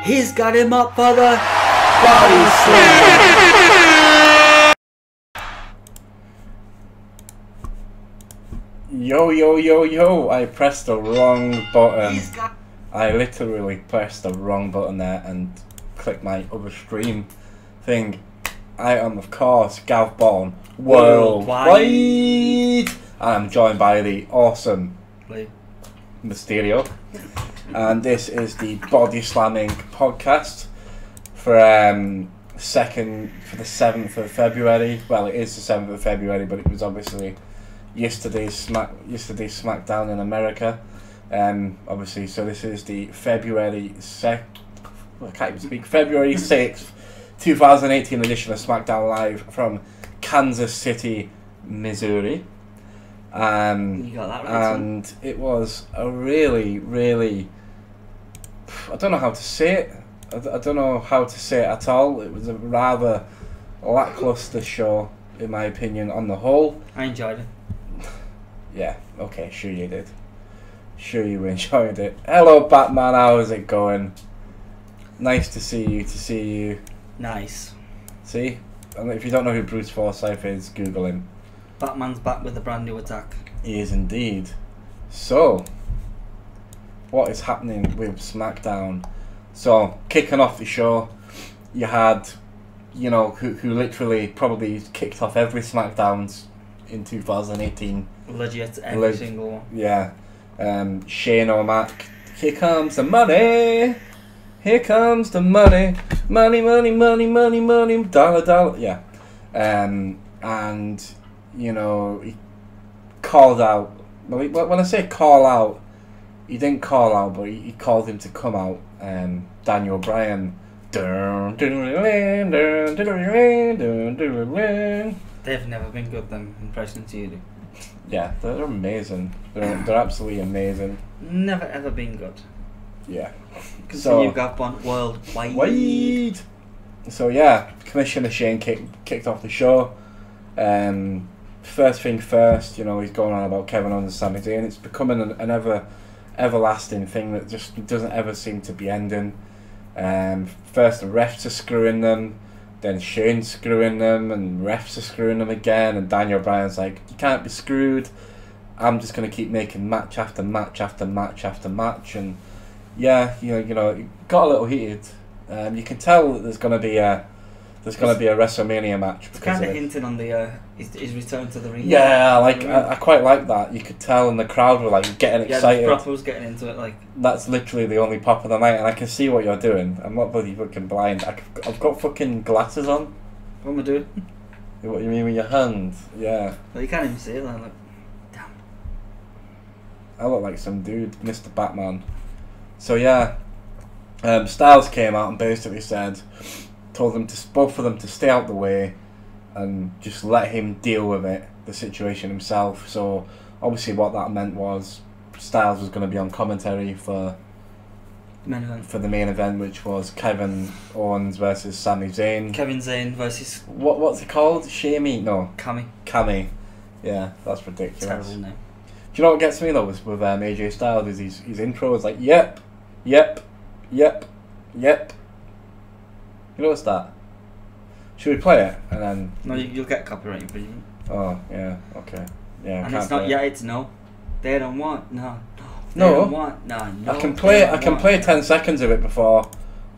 He's got him up for the Bodyslam. Yo, I pressed the wrong button. I literally pressed the wrong button there and clicked my other stream thing. I am, of course, Gavbon Worldwiiiide. And I'm joined by the awesome Mysterio. And this is the Bodyslam Inc podcast for the 7th of February. Well, it is the 7th of February, but it was obviously yesterday's Smackdown in America. Obviously, so this is the February 6th, 2018 edition of Smackdown Live from Kansas City, Missouri. You got that right, and it was a really, I don't know how to say it. I don't know how to say it at all. It was a rather lackluster show, in my opinion, on the whole. I enjoyed it. Yeah, okay, sure you did. Sure you enjoyed it. Hello, Batman, how's it going? Nice to see you. Nice. See? And if you don't know who Bruce Forsyth is, Google him. Batman's back with a brand new attack. He is indeed. So, what is happening with Smackdown? So, kicking off the show, you had, you know, who literally probably kicked off every Smackdowns in 2018. Legit, every single one. Yeah. Shane O'Mac. Here comes the money. Here comes the money. Money. Dollar. Yeah. And, you know, he called out. Well, when I say call out, he didn't call out, but he called him to come out. Daniel Bryan. They've never been good, them impressions you do. Yeah, they're amazing. They're absolutely amazing. Never ever been good. Yeah. Continue, Gavbon Worldwiiiide. So yeah, Commissioner Shane kicked off the show. First thing first, you know, he's going on about Kevin Owens and Sami Zayn. It's becoming an everlasting thing that just doesn't ever seem to be ending. First the refs are screwing them, then Shane's screwing them, and refs are screwing them again, and Daniel Bryan's like, you can't be screwed, I'm just going to keep making match after match after match after match. And yeah, you know, it got a little heated. You can tell that there's going to be a WrestleMania match. It's kind of hinting on the his return to the ring. Yeah, I quite like that. You could tell, and the crowd were like getting excited. Yeah, the crowd was getting into it. Like, that's literally the only pop of the night, and I can see what you're doing. I'm not bloody fucking blind. I've got fucking glasses on. What am I doing? What you mean with your hand? Yeah. Well, you can't even see it. Like, damn. I look like some dude, Mr. Batman. So yeah, Styles came out and basically told them both of them to stay out the way and just let him deal with the situation himself. So obviously what that meant was Styles was going to be on commentary for the main event, which was Kevin Owens versus Sami Zayn. Kevin Zayn versus what's it called? Shamey? No. Cammy. Yeah, that's ridiculous. Terrible name. Do you know what gets me though with AJ Styles is his intro is like yep. You know what's that? Should we play it and then? No, you'll get copyright infringement. Oh yeah, okay, yeah. And it's not yeah, it's no. They don't want no. They No. don't want no. I can play. I can play 10 seconds of it before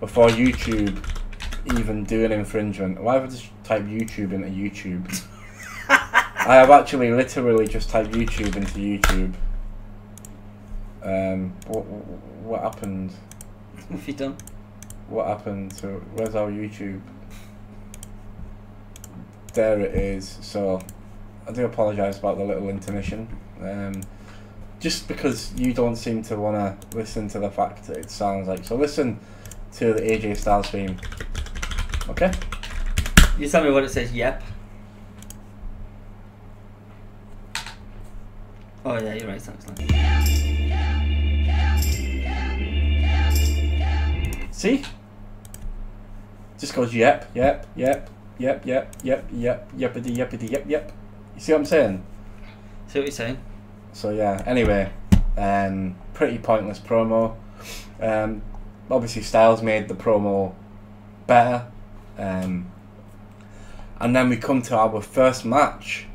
YouTube even do an infringement. Why would I just type YouTube into YouTube? I have actually literally just typed YouTube into YouTube. What happened? What have you done? What happened to where's our YouTube? There it is. So I do apologise about the little intermission. Just because you don't seem to want to listen to the fact that it sounds like. So listen to the AJ Styles theme. Okay? You tell me what it says. Yep. Oh yeah, you're right. Sounds like. See? Just goes yep, yeppity, yep. You see what I'm saying? See what you're saying? So yeah, anyway, pretty pointless promo. obviously Styles made the promo better. And then we come to our first match.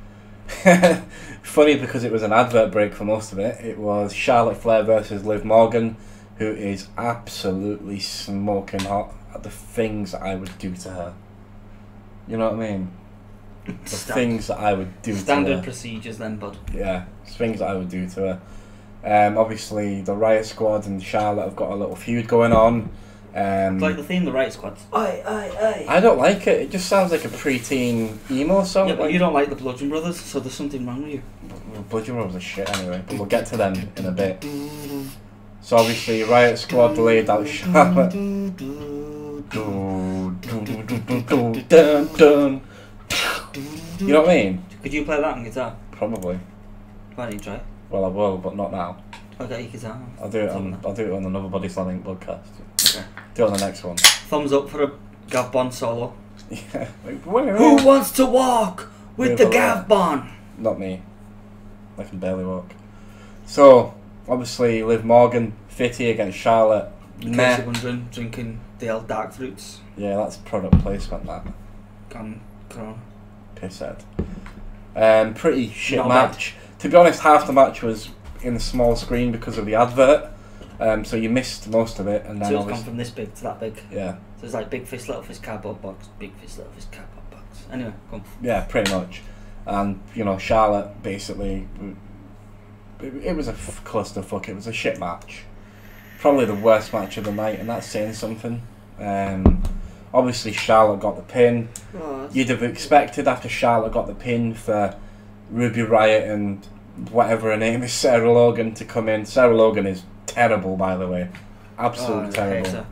Funny because it was an advert break for most of it. It was Charlotte Flair versus Liv Morgan, who is absolutely smoking hot at the things I would do to her. You know what I mean? The things that I would do to her. Standard procedures then, bud. Yeah, things that I would do to her. Obviously, the Riot Squad and Charlotte have got a little feud going on. It's like the theme, the Riot Squad. I don't like it. It just sounds like a preteen emo song. Yeah, but you don't like the Bludgeon Brothers, so there's something wrong with you. Well, Bludgeon Brothers are shit anyway, but we'll get to them in a bit. So obviously, Riot Squad laid out Charlotte. You know what I mean? Could you play that on guitar? Probably. Why don't you try? Well, I will, but not now. I'll get your guitar. I'll do it on another Bodyslam Inc podcast. Okay. Do it on the next one. Thumbs up for a Gavbon solo. Yeah. Who wants to walk with the Gavbon? Not me. I can barely walk. So, obviously, Liv Morgan, Fitty against Charlotte. In case you're wondering, drinking the old dark fruits. Yeah, that's product placement, that. Corona. Pisshead. Pretty shit Not match. To be honest, half the match was in the small screen because of the advert. So you missed most of it, and then so it's gone from this big to that big. Yeah. So it's like big fist, little fist, cardboard box, big fist, little fist, cardboard box. Anyway, go on. Yeah, pretty much. And you know, Charlotte basically, it was a clusterfuck. It was a shit match. Probably the worst match of the night, and that's saying something. Obviously, Charlotte got the pin. Oh, You'd have expected after Charlotte got the pin for Ruby Riott and whatever her name is, Sarah Logan, to come in. Sarah Logan is terrible, by the way. Absolutely terrible.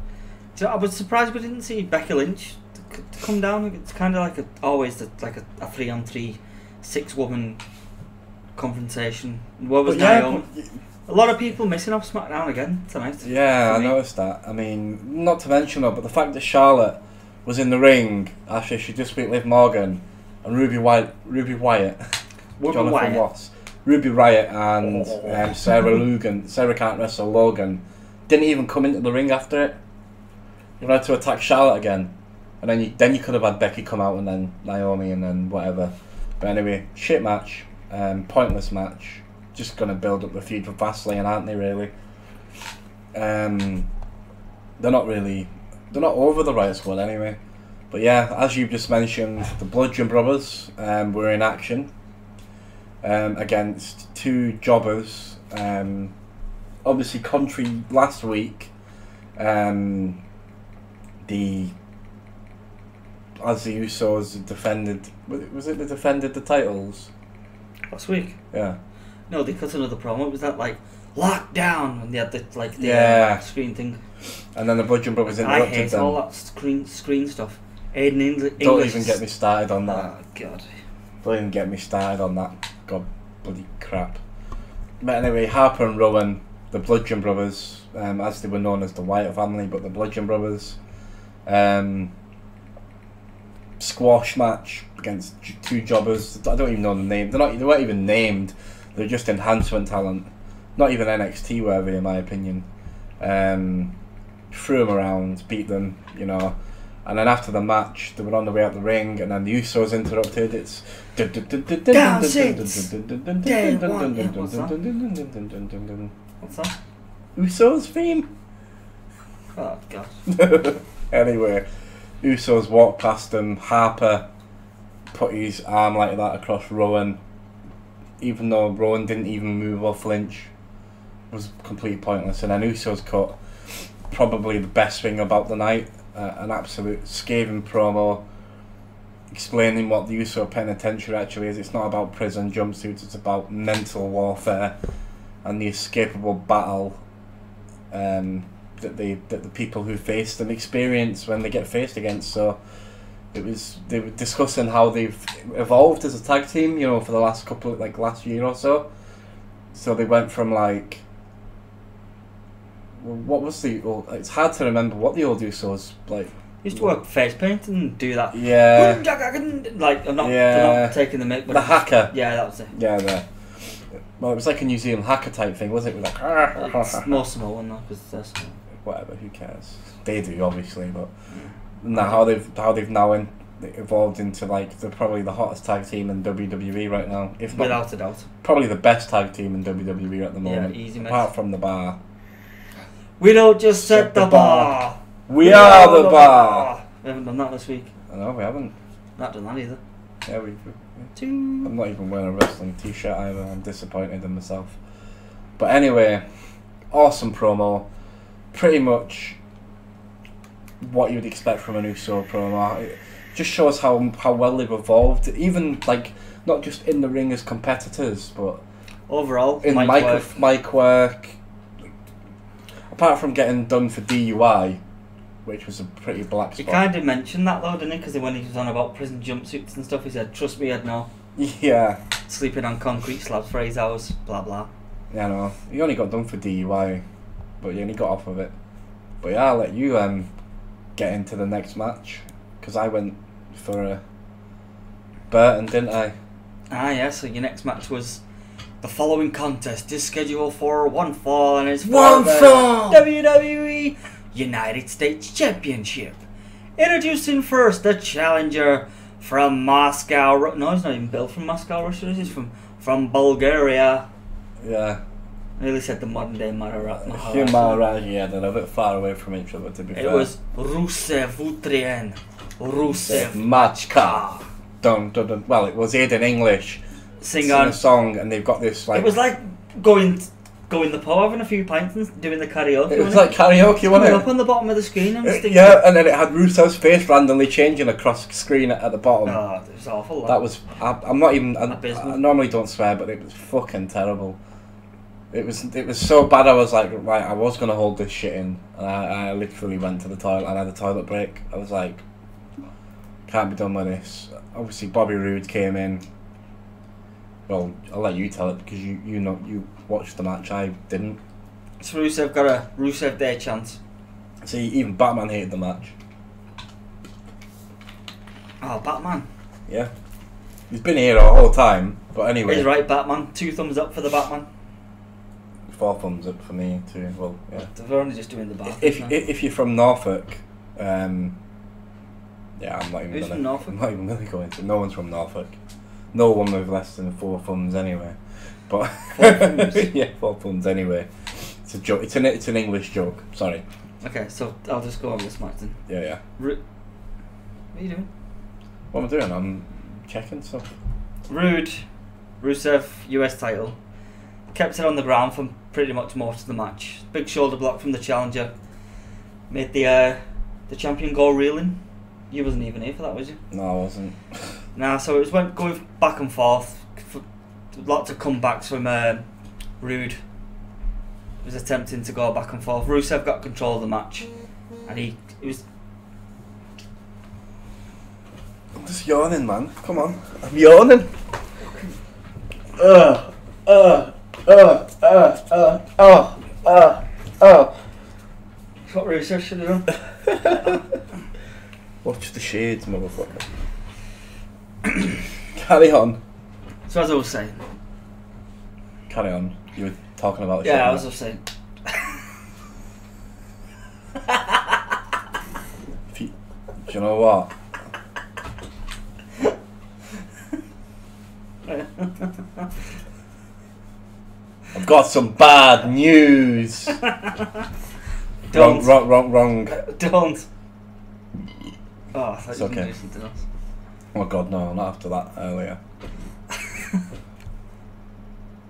So I was surprised we didn't see Becky Lynch to come down. It's kind of like a 3-on-3, 6-woman confrontation. What was Naomi? A lot of people missing off SmackDown again tonight. Yeah, I noticed that. I mean, not to mention it, but the fact that Charlotte was in the ring after she just beat Liv Morgan and Ruby Riott, Ruby Riott and Sarah Logan. Sarah can't wrestle Logan. Didn't even come into the ring after it. You had to attack Charlotte again, and then you could have had Becky come out and then Naomi and then whatever. But anyway, shit match, pointless match. Just gonna build up the feud for Fastlane, aren't they? Really. They're not over the Riot Squad anyway. But yeah, as you've just mentioned, the Bludgeon Brothers were in action against two jobbers. Obviously, country last week. The Usos defended. Was it they defended the titles last week? Yeah. No, they cut another promo. It was that like lockdown, and they had the screen thing. And then the Bludgeon Brothers interrupted them. I hate all that screen stuff. Aiden English. Don't even get me started on that. Oh God. Don't even get me started on that. God bloody crap. But anyway, Harper and Rowan, the Bludgeon Brothers, as they were known as the Wyatt family, but the Bludgeon Brothers, squash match against two jobbers. I don't even know the name. They weren't even named. They're just enhancement talent. Not even NXT worthy, in my opinion. Threw them around, beat them, you know. And then after the match, they were on the way out the ring, and then the Usos interrupted. It's down six. What's that? Usos theme. Oh God. Anyway, Usos walked past them. Harper put his arm like that across Rowan, even though Rowan didn't even move or flinch. It was completely pointless. And then Usos cut probably the best thing about the night. An absolute scathing promo explaining what the Uso Penitentiary actually is. It's not about prison jumpsuits, it's about mental warfare and the escapable battle that the people who face them experience when they get faced against. So they were discussing how they've evolved as a tag team, you know, for the last last year or so. So they went from like, what was it's hard to remember what the old Usos like. Used to work face paint and do that. Yeah. Like they're not taking the mic, but the hacker. Yeah, that was it. Yeah, well, it was like a New Zealand hacker type thing, was it? It was like it's more Samoan though, because they're Samoan. whatever, who cares? They do, obviously, but now how they've now evolved into like they're probably the hottest tag team in WWE right now, if not without a doubt, probably the best tag team in WWE at the moment. Yeah, easy, mate. Apart from the Bar. We don't just set the bar. We are the bar. We haven't done that this week. I know we haven't. Not done that either. Yeah, I'm not even wearing a wrestling t-shirt either. I'm disappointed in myself. But anyway, awesome promo. Pretty much what you'd expect from an Uso promo. It just shows how well they've evolved. Even like not just in the ring as competitors, but overall in mic work. Apart from getting done for DUI, which was a pretty black spot. He kind of mentioned that though, didn't he? Because when he was on about prison jumpsuits and stuff, he said, "Trust me, I'd know." Yeah. Sleeping on concrete slabs for 8 hours, blah blah. Yeah, no. He only got done for DUI, but yeah, he got off of it. But yeah, I'll let you get into the next match, because I went for a Burton, didn't I? Ah, yeah. So your next match was. The following contest is scheduled for one fall and it's for the WWE United States Championship. Introducing first the challenger from Moscow. No, he's not even built from Moscow, Russia. He's from Bulgaria. Yeah. I nearly said the modern day Maharaj. Yeah, they're a bit far away from each other, to be fair. It was Rusev Utrien. Rusev Machka. Well, it was in English. Sing on a song, and they've got this like. It was like going the pub, having a few pints, and doing the karaoke. It was like karaoke, wasn't it? Up on the bottom of the screen, and yeah, and then it had Rusev's face randomly changing across screen at the bottom. Oh, it was awful. That was. I'm not even. I normally don't swear, but it was fucking terrible. It was so bad. I was like, right, I was gonna hold this shit in, and I literally went to the toilet and had a toilet break. I was like, can't be done with this. Obviously, Bobby Roode came in. Well, I'll let you tell it because you watched the match. I didn't. So Rusev got a Rusev Day chance. See, even Batman hated the match. Oh, Batman. Yeah. He's been here the whole time, but anyway. He's right, Batman. 2 thumbs up for the Batman. 4 thumbs up for me too. Well, yeah. They're only just doing the Batman. If you're from Norfolk, yeah, I'm not even. Who's from Norfolk? I'm not even really going to. No one's from Norfolk. No one with less than 4 thumbs anyway. But 4 thumbs. Yeah, 4 thumbs anyway. It's a joke. It's an English joke. Sorry. Okay, so I'll just go on this match then. Yeah. What are you doing? What am I doing? I'm checking stuff. Rusev US title. Kept it on the ground for pretty much most of the match. Big shoulder block from the challenger. Made the champion go reeling. You wasn't even here for that, was you? No, I wasn't. Nah, so it was going back and forth. Lots of comebacks from Roode. He was attempting to go back and forth. Rusev got control of the match, and he was. I'm just yawning, man. Come on, I'm yawning. That's what Rusev should have done. Watch the shades, motherfucker. Carry on. So as I was saying. Carry on. You were talking about the shit. Yeah, as I was saying. Do you know what? I've got some bad news. Don't. Wrong. Don't. Oh, I thought it's you okay. were going to do something else. Oh god, no, not after that earlier.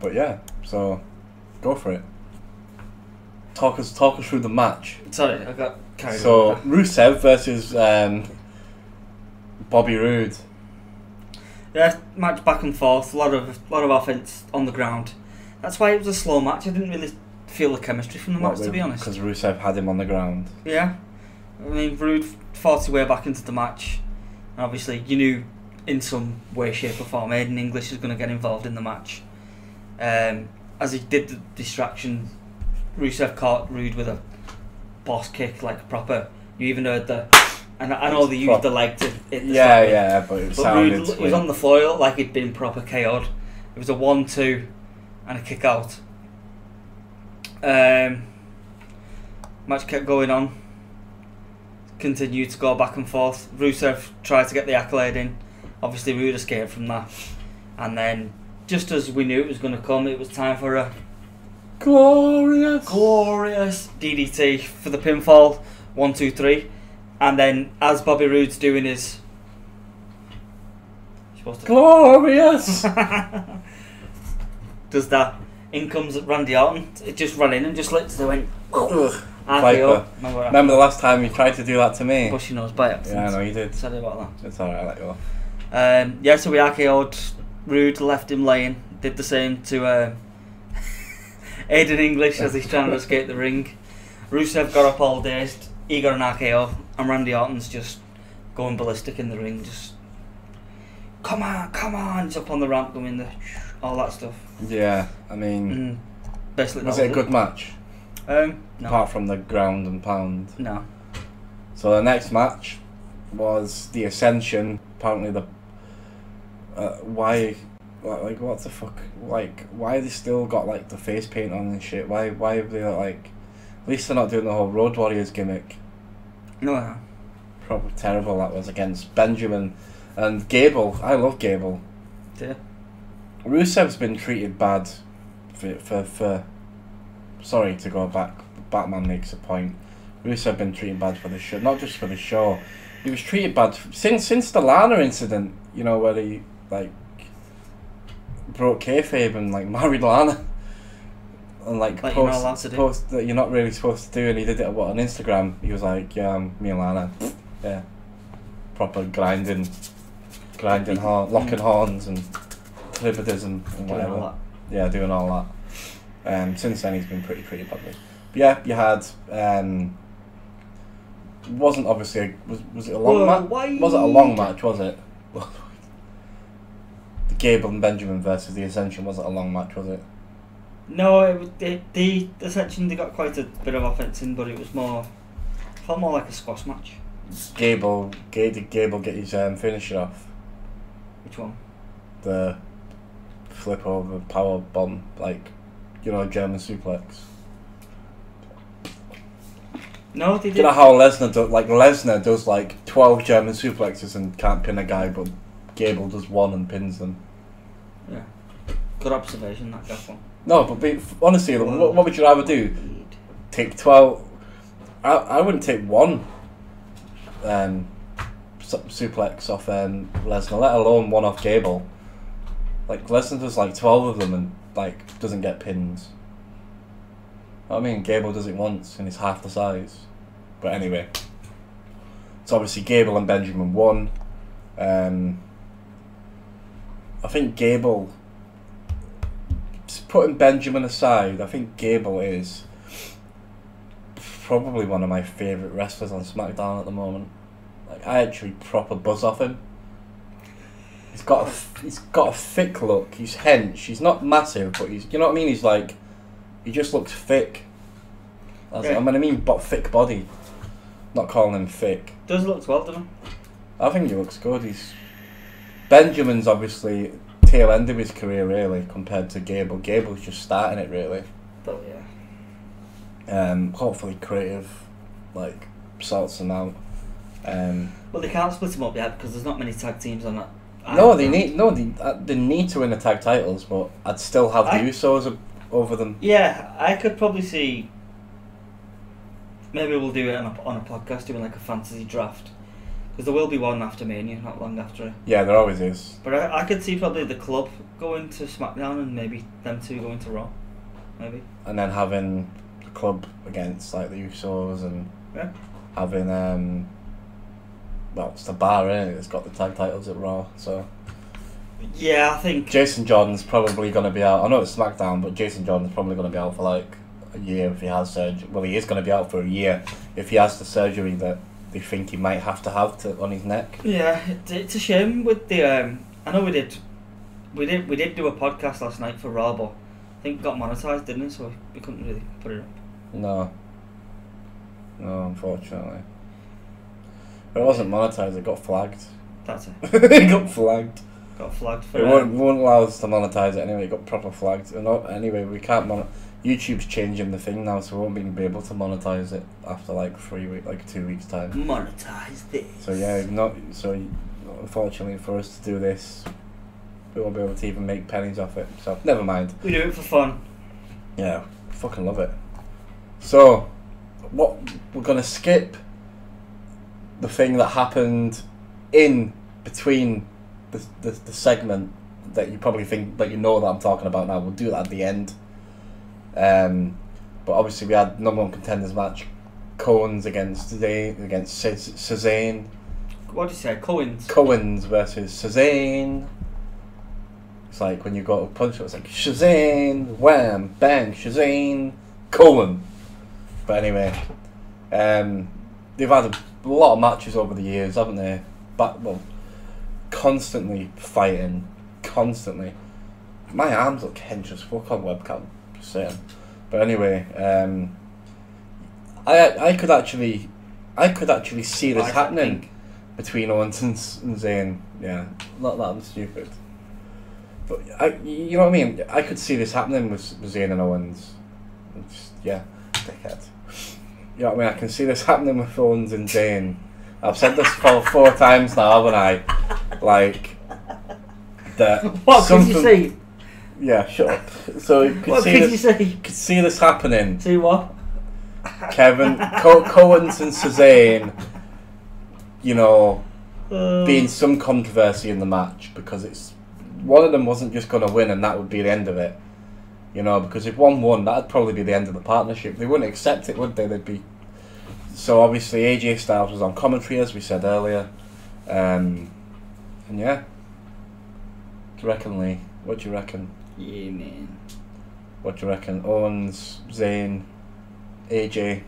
But yeah, so go for it. Talk us through the match. Sorry, I got carried away. So Rusev versus Bobby Roode. Yeah, match back and forth, a lot of offense on the ground. That's why it was a slow match. I didn't really feel the chemistry from the match, to be honest. Because Rusev had him on the ground. Yeah, I mean Roode fought his way back into the match. And obviously, you knew in some way, shape or form Aiden English was going to get involved in the match. As he did the distraction, Rusev caught Roode with a boss kick, like a proper. You even heard the. And I know they used the leg to hit the yeah, but it sounded. Roode was on the floor like he'd been proper KO'd. It was a 1-2 and a kick out. What Match kept going on. Continued to go back and forth. Rusev tried to get the accolade in. Obviously, Rude escaped from that. And then, just as we knew it was going to come, it was time for a glorious DDT for the pinfall. 1, 2, 3. And then, as Bobby Roode's doing his glorious does that, in comes Randy Orton. It just ran in and just literally went RKO. Remember the last time you tried to do that to me? Bushy nose by accident. Yeah, I know you did. Sorry about that. It's alright, I let you off. Yeah, so we RKO'd Rude, left him laying. Did the same to Aiden English as he's trying to escape the ring. Rusev got up all dazed. He got an RKO, and Randy Orton's just going ballistic in the ring. Just come on! He's up on the ramp doing all that stuff. Yeah, I mean, basically, was it a good match? No. Apart from the ground and pound. No. So the next match was the Ascension. Apparently the why, like, what the fuck? Like, why they still got like the face paint on and shit? Why have they like? At least they're not doing the whole Road Warriors gimmick. No. Probably terrible that was against Benjamin and Gable. I love Gable. Yeah. Rusev's been treated bad for sorry to go back. Batman makes a point. Rusev been treated bad for the show, not just for the show. He was treated bad since the Lana incident. You know, where he like broke kayfabe and like married Lana. And like post that you're not really supposed to do, and he did it on Instagram. He was like, "Yeah, me and Lana, yeah, proper grinding locking horns and clipidism and whatever." Yeah, doing all that. Since then he's been pretty badly. But yeah, you had wasn't obviously was it a long match? Was it a long match? Was it? The Gable and Benjamin versus the Ascension wasn't a long match, was it? No, the Ascension, they got quite a bit of offense in, but it felt more like a squash match. Did Gable get his finisher off? Which one? The flip over power bomb, like, you know, German suplex. No, they didn't. You know how Lesnar does like 12 German suplexes and can't pin a guy, but Gable does one and pins them. Yeah. Good observation, that Gavbon. No, but honestly, what would you rather do? Take 12? I wouldn't take one suplex off Lesnar, let alone one off Gable. Like, Lesnar does like 12 of them and like doesn't get pins. I mean, Gable does it once and he's half the size. But anyway, so obviously Gable and Benjamin won. I think Gable, putting Benjamin aside, I think Gable is probably one of my favourite wrestlers on SmackDown at the moment. Like, I actually proper buzz off him. He's got a thick look. He's hench. He's not massive, but he's, you know what I mean. He's like, he just looks thick. I mean, but thick body. Not calling him thick. Does look well, doesn't he? I think he looks good. Benjamin's obviously tail end of his career really compared to Gable. Gable's just starting it really. But yeah. Hopefully creative, like, sorts him out. Well, they can't split them up yet because there's not many tag teams on that. They need to win the tag titles, but I'd still have the Usos over them. Yeah, I could probably see. Maybe we'll do it on a podcast, doing like a fantasy draft, because there will be one after Mania, not long after it. Yeah, there always is. But I could see probably the club going to SmackDown and maybe them two going to Raw, maybe. And then having the club against like the Usos and having well, it's the Bar, innit? It's got the tag titles at Raw, so. Yeah, I think Jason Jordan's probably going to be out. I know it's SmackDown, but Jason Jordan's probably going to be out for like a year if he has surgery. Well, he is going to be out for a year if he has the surgery that they think he might have to have on his neck. Yeah, it's a shame with the. I know we did do a podcast last night for Raw, but I think it got monetized, didn't it? So we couldn't really put it up. No, unfortunately. But it wasn't monetized. It got flagged. That's it. It got flagged. Got flagged for it. Won't allow us to monetize it anyway. It got proper flagged. Anyway, we can't YouTube's changing the thing now, so we won't be able to monetize it after like 2 weeks time. Monetize this. So yeah, unfortunately for us to do this, we won't be able to even make pennies off it. So never mind. We do it for fun. Yeah, fucking love it. So, what we're gonna skip the thing that happened in between the segment that you probably think that you know that I'm talking about now. We'll do that at the end. But obviously we had #1 contenders match, Cohen's against Cezanne. What did you say? Cohen's? Cohen's versus Cezanne. It's like when you go to punch it, it's like Shazane, wham, bang, Shazane, Cohen. But anyway, they've had a lot of matches over the years, haven't they? Constantly fighting, constantly. My arms look hench as fuck on webcam, just saying. But anyway, I could actually see this happening between Owens and Zayn. Yeah, not that I'm stupid. But you know what I mean? I could see this happening with Zayn and Owens. Yeah, dickhead. You know what I mean? I can see this happening with Owens and Zayn. I've said this for 4 times now, haven't I? Like that. What could you see? Yeah, shut up. So you could could see this happening. See what? Kevin, Cohen's and Cezanne, you know, being some controversy in the match because it's one of them wasn't just going to win and that would be the end of it. You know, because if one won, that'd probably be the end of the partnership. They wouldn't accept it, would they? They'd be. So obviously AJ Styles was on commentary, as we said earlier, and yeah. What do you reckon, Lee? What do you reckon? Yeah, man. What do you reckon? Owens, Zayn, AJ.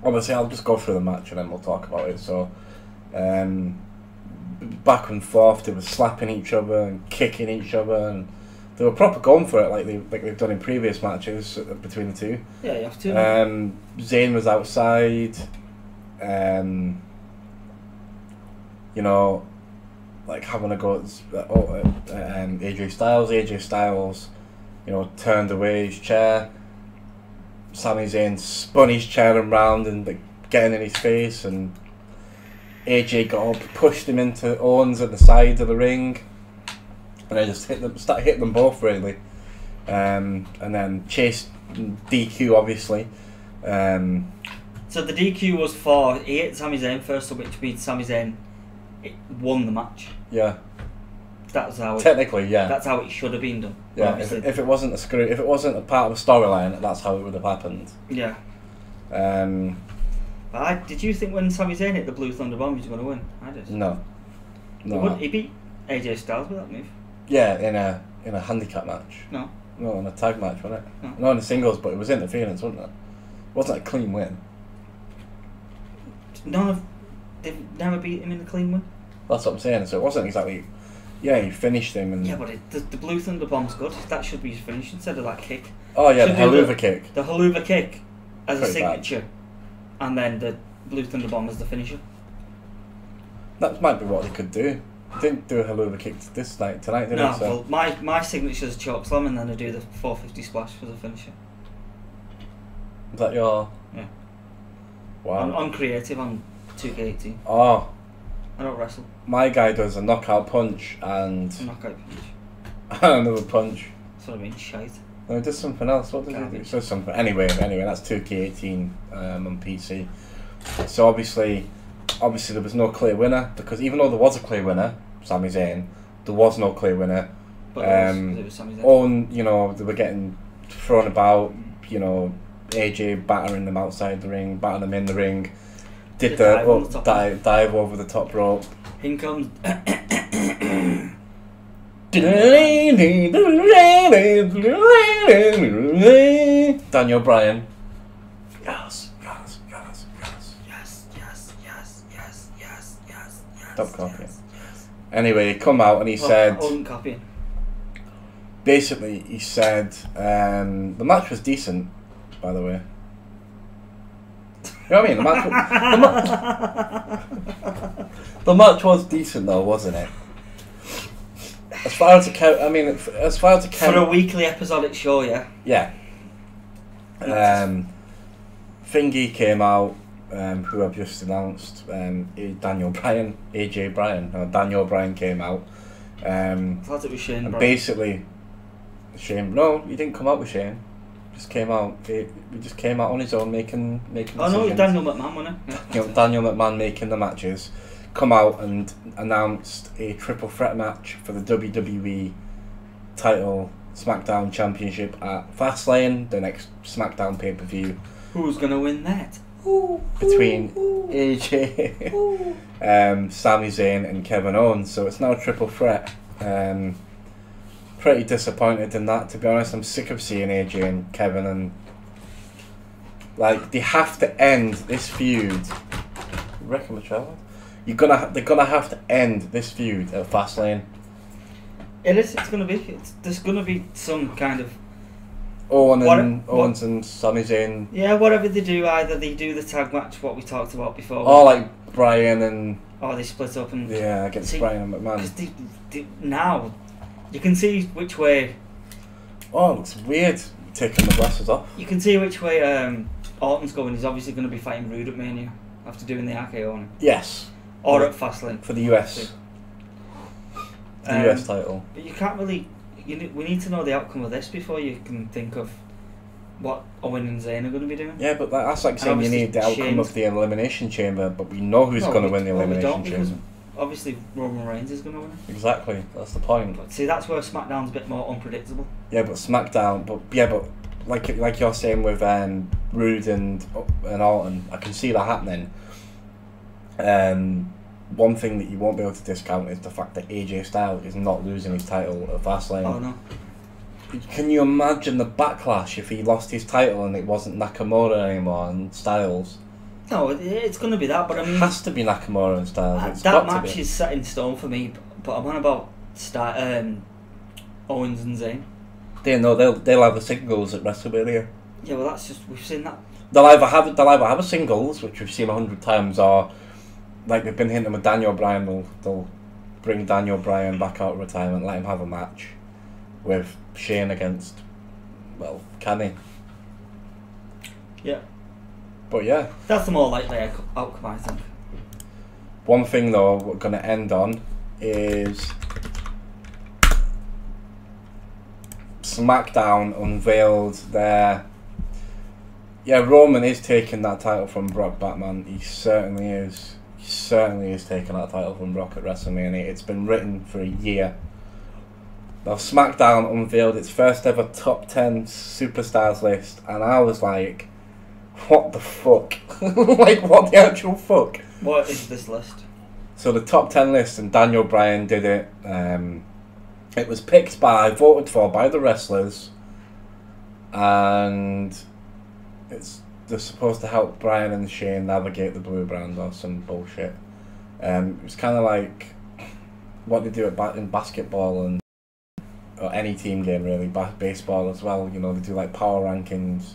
Obviously, I'll just go through the match and then we'll talk about it. So, back and forth, they were slapping each other and kicking each other, and they were proper going for it, like they've done in previous matches between the two. Yeah, you have to. Zayn was outside. You know, like having a go at AJ Styles. AJ Styles, you know, turned away his chair. Sami Zayn spun his chair around and like getting in his face, and AJ got up, pushed him into Owens at the side of the ring, and I just started hitting them both really, and then chased DQ obviously. So the DQ was for he hit Sami Zayn first, which means Sami Zayn won the match. Yeah. That's how technically, yeah. That's how it should have been done. Yeah. If it wasn't if it wasn't a part of a storyline, that's how it would have happened. Yeah. Did you think when Sami Zayn hit the Blue Thunder Bomb he was going to win? I did. No. No. He beat AJ Styles with that move. Yeah, in a handicap match. No. No, in a tag match, wasn't it? No. No, in the singles, but it was interference, wasn't it? It wasn't a clean win. They've never beat him in a clean win. That's what I'm saying. So it wasn't exactly. Yeah, he finished him and. Yeah, but the Blue Thunder Bomb's good. That should be his finish instead of that kick. Oh yeah, the haluva kick. The haluva kick as Pretty a signature, and then the Blue Thunder Bomb as the finisher. That might be what they could do. They didn't do a haluva kick this night tonight, did they? No, well, my signature's choke slam, and then I do the 450 splash for the finisher. Is that your? Yeah. Wow. On creative on 2K18. Oh. I don't wrestle. My guy does a knockout punch and. A knockout punch. Another punch. That's what I mean, shite. No, he does something else. What does he do? He does something. Anyway, that's 2K18 on PC. So obviously there was no clear winner because even though there was a clear winner, Sami Zayn, there was no clear winner. But it was Sami Zayn. You know, they were getting thrown about. You know, AJ battering them outside the ring, battering them in the ring. Did the dive over the top rope. In comes Daniel Bryan. Yes. Stop copying. Anyway, he come out and he said. I wasn't copying. Basically, he said the match was decent, by the way. You know what I mean? The match was decent though, wasn't it? As far as a for a weekly episodic show, yeah. Yeah. Thingy came out, who I've just announced, Daniel Bryan, AJ Bryan. No, Daniel Bryan came out. I thought it was Shane. And basically, Shane. No, he didn't come out with Shane. Just came out. He just came out on his own, making. Oh no, Daniel McMahon, wasn't it? Yeah. Daniel McMahon making the matches. Come out and announced a triple threat match for the WWE title Smackdown Championship at Fastlane, the next Smackdown pay-per-view. Who's gonna win that? Between AJ, Sami Zayn and Kevin Owens. So it's now a triple threat. Pretty disappointed in that, to be honest. I'm sick of seeing AJ and Kevin, and like, they have to end this feud. You reckon the child? They're gonna have to end this feud at Fastlane. It is. It's gonna be. There's gonna be some kind of Owens and Sami Zayn. Yeah, whatever they do, either they do the tag match, what we talked about before, or like Bryan and. Or they split up and. Yeah, against Bryan and McMahon. Because now, you can see which way. Oh, it's weird taking the glasses off. You can see which way Orton's going. He's obviously going to be fighting Rude at Mania after doing the RKO. Yes. Or at Fastlane. For the US. The US title. But you can't really... we need to know the outcome of this before you can think of what Owen and Zayn are going to be doing. Yeah, but that's like saying you need the outcome of the Elimination Chamber, but we know who's going to win the Elimination Chamber. Obviously Roman Reigns is going to win it. Exactly, that's the point. But see, that's where SmackDown's a bit more unpredictable. Yeah, but SmackDown... But like you're saying with Rude and Orton, I can see that happening. One thing that you won't be able to discount is the fact that AJ Styles is not losing his title at Fastlane. Oh no. Can you imagine the backlash if he lost his title and it wasn't Nakamura anymore and Styles? No, it's going to be that, but I mean... It has to be Nakamura and Styles. That match is set in stone for me, but I'm on about Owens and Zayn. They'll have the singles at WrestleMania. Yeah, well that's just... We've seen that. They'll either have a singles, which we've seen 100 times, or... Like they've been hinting with Daniel Bryan, they'll bring Daniel Bryan back out of retirement, let him have a match with Shane against, well, Kenny. Yeah. But yeah. That's the more likely outcome, I think. One thing though we're going to end on is SmackDown unveiled their... Yeah, Roman is taking that title from Brock Batman. He certainly is. He certainly is taking that title from Brock at WrestleMania. It's been written for a year. Now, SmackDown unveiled its first ever top 10 superstars list, and I was like, what the fuck? Like, what the actual fuck? What is this list? So the top 10 list, and Daniel Bryan did it. It was voted for by the wrestlers, and they're supposed to help Bryan and Shane navigate the blue brand or some bullshit. It was kind of like what they do in basketball or any team game really, baseball as well. You know, they do like power rankings.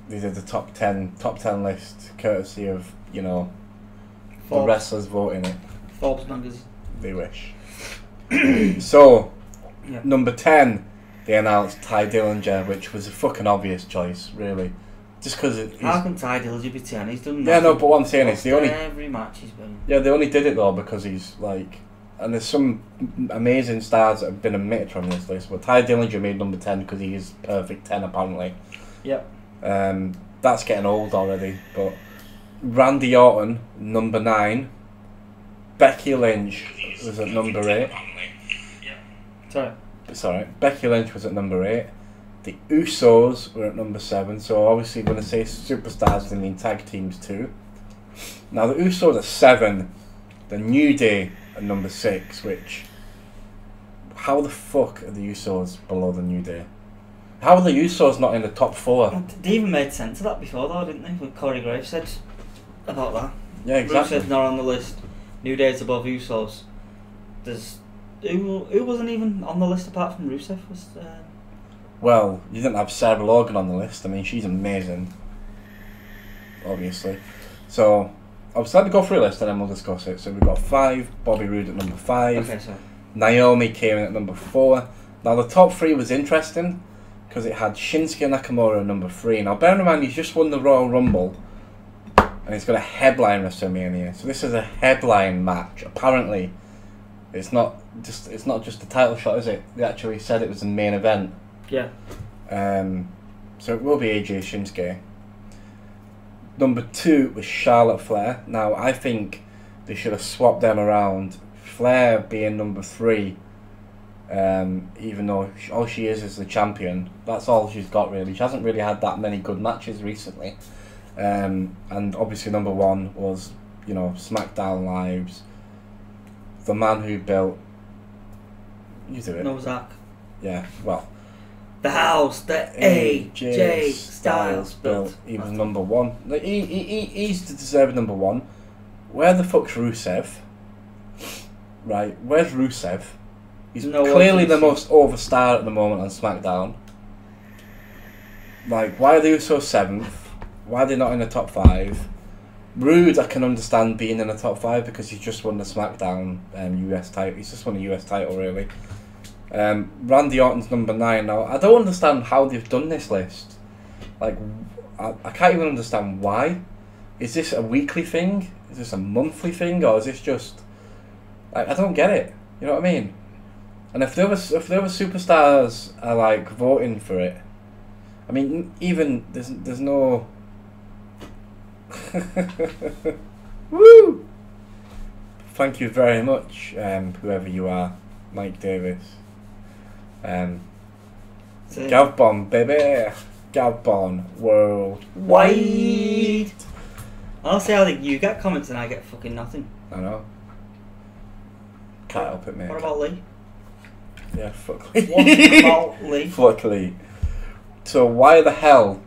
They did the top 10 list courtesy of, you know, Forbes. The wrestlers voting it. Forbes magazine. They wish. So, yeah. Number 10, they announced Ty Dillinger, which was a fucking obvious choice, really. Just because how can Ty Dillinger be 10? He's done nothing. Yeah, no, but what I'm saying is every match he's been. Yeah, they only did it though because he's like, and there's some amazing stars that have been omitted from this list. But Ty Dillinger made number 10 because he is perfect 10 apparently. Yep. That's getting old already. But Randy Orton, number 9. Becky Lynch was at number 8. Sorry. It's alright. Becky Lynch was at number 8. The Usos were at number 7. So obviously when I say superstars, they mean tag teams too. Now the Usos are 7. The New Day at number 6. Which, how the fuck are the Usos below the New Day? How are the Usos not in the top 4? They even made sense of that before though, didn't they? What Corey Graves said about that. Yeah, exactly. Rusev's not on the list. New Day's above Usos. There's who wasn't even on the list apart from Rusev? Well, you didn't have Sarah Logan on the list. I mean, she's amazing. Obviously. So, I'll start to go through a list and then we'll discuss it. So we've got 5, Bobby Roode at number 5. Okay, sorry. Naomi came in at number 4. Now the top 3 was interesting. because it had Shinsuke Nakamura number 3. Now, bear in mind, he's just won the Royal Rumble, and he's got a headline WrestleMania. So this is a headline match. Apparently, it's not just a title shot, is it? They actually said it was the main event. Yeah. So it will be AJ Shinsuke. Number 2 was Charlotte Flair. Now, I think they should have swapped them around. Flair being number 3, even though all she is the champion. That's all she's got, really. She hasn't really had that many good matches recently. And obviously number 1 was, you know, SmackDown Lives. The man who built... You do it. No, Zach. Yeah, well... The house that AJ Styles built. He was number 1. Like, he's the deserved number 1. Where the fuck's Rusev? Right, where's Rusev? He's clearly the most over star at the moment on SmackDown. Like, why are they so 7th? Why are they not in the top 5? Rude, I can understand being in the top 5 because he's just won the SmackDown US title. He's just won the US title, really. Randy Orton's number 9. Now, I don't understand how they've done this list. Like, I can't even understand why. Is this a weekly thing? Is this a monthly thing? Or is this just... Like, I don't get it. You know what I mean? And if the other superstars are, like, voting for it... I mean, even... There's no... Woo! Thank you very much, whoever you are. Mike Davis. Gavbon, baby. Gavbon Worldwiiiide. I'll say how you get comments and I get fucking nothing. I know. Can't help it, mate. What about Lee? Yeah, fuck Lee. What about Lee? Fuck Lee. So why the hell?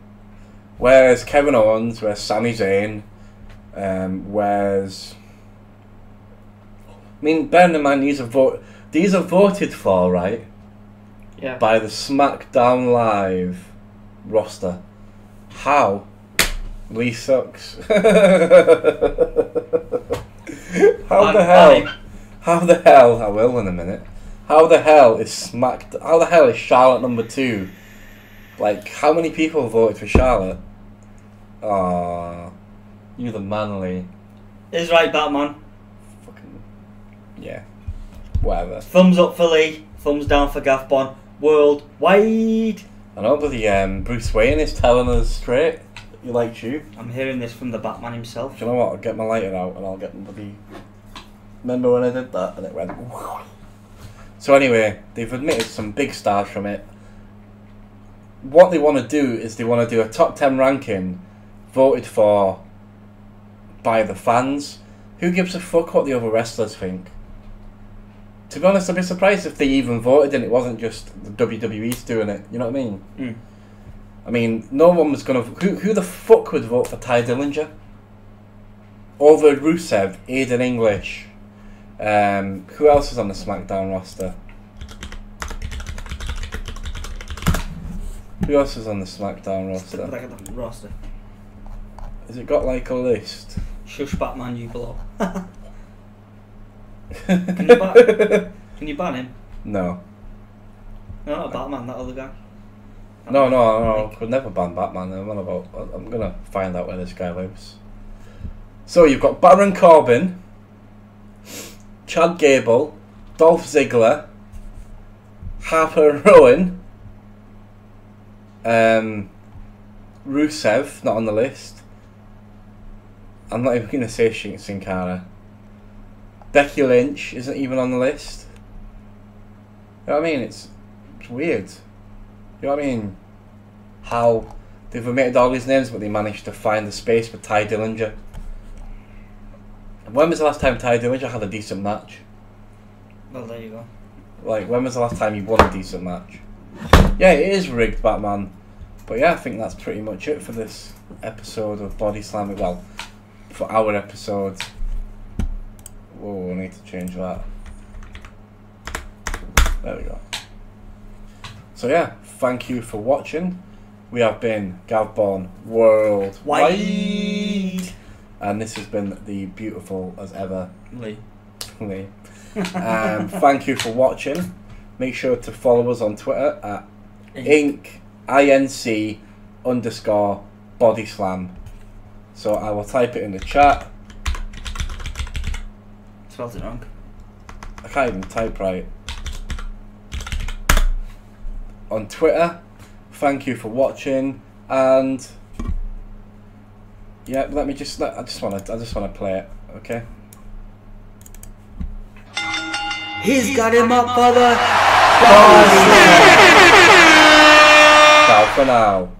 Where's Kevin Owens? Where's Sami Zayn? Where's... I mean, bear in mind, these are voted for, right? Yeah. By the SmackDown Live roster. How? Lee sucks. How the hell? How the hell? I will in a minute. How the hell is Charlotte number 2? Like, how many people voted for Charlotte? Aww. You the manly. Is right, Batman. Fucking... Yeah. Whatever. Thumbs up for Lee. Thumbs down for Gavbon. Worldwiiiide. I know, bloody Bruce Wayne is telling us straight. He likes you. I'm hearing this from the Batman himself. Do you know what? I'll get my lighter out and I'll get bloody... Remember when I did that? And it went... So anyway, they've admitted some big stars from it. What they want to do is they want to do a top 10 ranking voted for by the fans. Who gives a fuck what the other wrestlers think? To be honest, I'd be surprised if they even voted and it wasn't just the WWE's doing it. You know what I mean? Mm. I mean, no one was going to... Who the fuck would vote for Ty Dillinger? Over Rusev, Aiden English. Who else is on the SmackDown roster? Who else is on the SmackDown roster? Roster. Has it got like a list? Shush, Batman, you below. Can you ban him? No. No, not Batman, that other guy. No. Could never ban Batman. I'm gonna find out where this guy lives. So you've got Baron Corbin, Chad Gable, Dolph Ziggler, Harper Rowan, Rusev, not on the list. I'm not even gonna say Sin Cara. Becky Lynch isn't even on the list. You know what I mean? It's weird. You know what I mean? How they've omitted all these names, but they managed to find the space for Ty Dillinger. When was the last time Ty Dillinger had a decent match? Well, there you go. Like, when was the last time he won a decent match? Yeah, it is rigged, Batman. But yeah, I think that's pretty much it for this episode of Bodyslam. Well, for our episode. Whoa, I need to change that. There we go. So yeah, thank you for watching. We have been Gavbon Worldwiiiide. And this has been the beautiful as ever Lee. Thank you for watching. Make sure to follow us on Twitter at Inc INC_Bodyslam. So I will type it in the chat. Spelled it wrong. I can't even type right. On Twitter. Thank you for watching, and yeah, I just want to play it, okay? He's got him up for the Ciao for now.